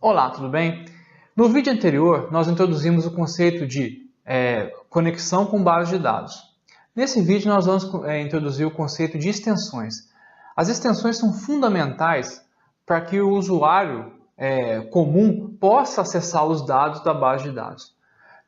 Olá, tudo bem? No vídeo anterior, nós introduzimos o conceito de conexão com base de dados. Nesse vídeo, nós vamos introduzir o conceito de extensões. As extensões são fundamentais para que o usuário comum possa acessar os dados da base de dados.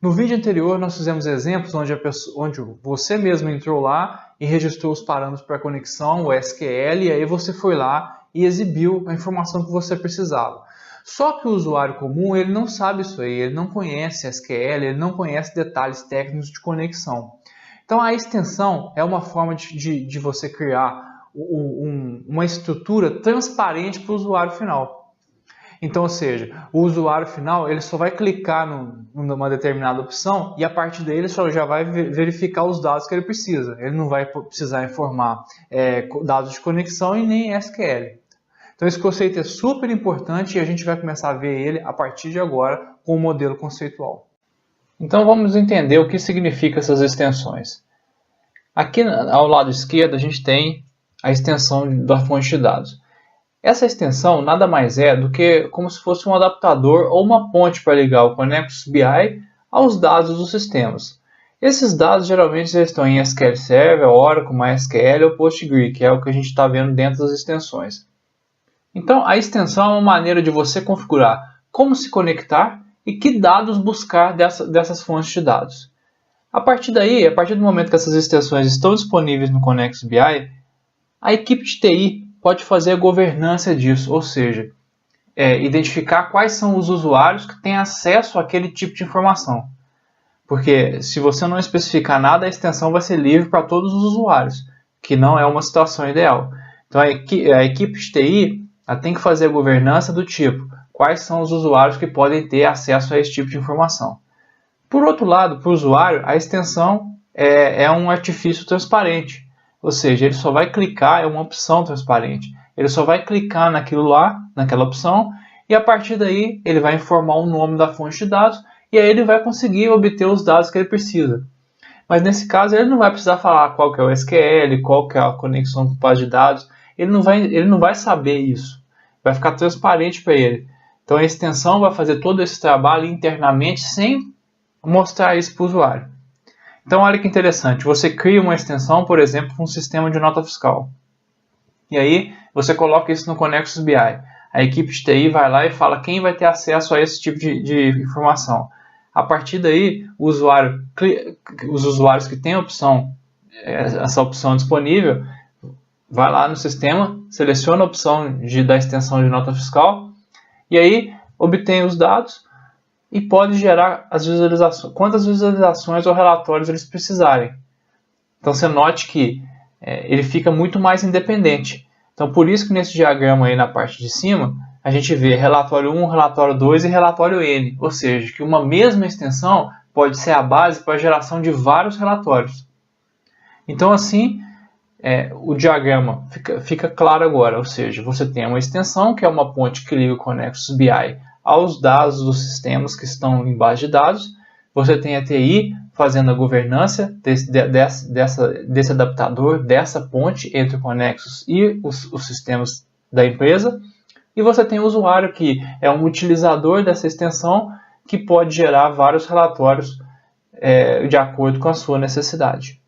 No vídeo anterior, nós fizemos exemplos onde você mesmo entrou lá e registrou os parâmetros para conexão, o SQL, e aí você foi lá e exibiu a informação que você precisava. Só que o usuário comum, ele não sabe isso aí, ele não conhece SQL, ele não conhece detalhes técnicos de conexão. Então a extensão é uma forma de você criar uma estrutura transparente para o usuário final. Então, ou seja, o usuário final ele só vai clicar numa determinada opção e a partir dele só já vai verificar os dados que ele precisa. Ele não vai precisar informar dados de conexão e nem SQL. Então esse conceito é super importante e a gente vai começar a ver ele a partir de agora com o modelo conceitual. Então vamos entender o que significa essas extensões. Aqui ao lado esquerdo a gente tem a extensão da fonte de dados. Essa extensão nada mais é do que como se fosse um adaptador ou uma ponte para ligar o Connexus BI aos dados dos sistemas. Esses dados geralmente estão em SQL Server, Oracle, MySQL ou PostgreSQL, que é o que a gente está vendo dentro das extensões. Então, a extensão é uma maneira de você configurar como se conectar e que dados buscar dessas fontes de dados. A partir daí, a partir do momento que essas extensões estão disponíveis no Connexus BI, a equipe de TI pode fazer a governança disso, ou seja, identificar quais são os usuários que têm acesso àquele tipo de informação. Porque se você não especificar nada, a extensão vai ser livre para todos os usuários, que não é uma situação ideal. Então, a equipe de TI tem que fazer a governança do tipo, quais são os usuários que podem ter acesso a esse tipo de informação. Por outro lado, para o usuário, a extensão é um artifício transparente, ou seja, ele só vai clicar, é uma opção transparente, ele só vai clicar naquilo lá, naquela opção, e a partir daí ele vai informar o nome da fonte de dados, e aí ele vai conseguir obter os dados que ele precisa. Mas nesse caso ele não vai precisar falar qual que é o SQL, qual que é a conexão com base de dados, ele não vai saber isso, vai ficar transparente para ele. Então a extensão vai fazer todo esse trabalho internamente sem mostrar isso para o usuário. Então olha que interessante, você cria uma extensão, por exemplo, para um sistema de nota fiscal. E aí você coloca isso no Connexus BI. A equipe de TI vai lá e fala quem vai ter acesso a esse tipo de informação. A partir daí, os usuários que têm essa opção disponível, vai lá no sistema, seleciona a opção da extensão de nota fiscal e aí obtém os dados e pode gerar as visualizações, quantas visualizações ou relatórios eles precisarem. Então você note que ele fica muito mais independente. Então por isso que nesse diagrama aí na parte de cima, a gente vê relatório 1, relatório 2 e relatório N, ou seja, que uma mesma extensão pode ser a base para a geração de vários relatórios. Então assim, o diagrama fica claro agora, ou seja, você tem uma extensão que é uma ponte que liga o Connexus BI aos dados dos sistemas que estão em base de dados, você tem a TI fazendo a governança desse adaptador, dessa ponte entre o Connexus e os sistemas da empresa, e você tem o usuário que é um utilizador dessa extensão que pode gerar vários relatórios de acordo com a sua necessidade.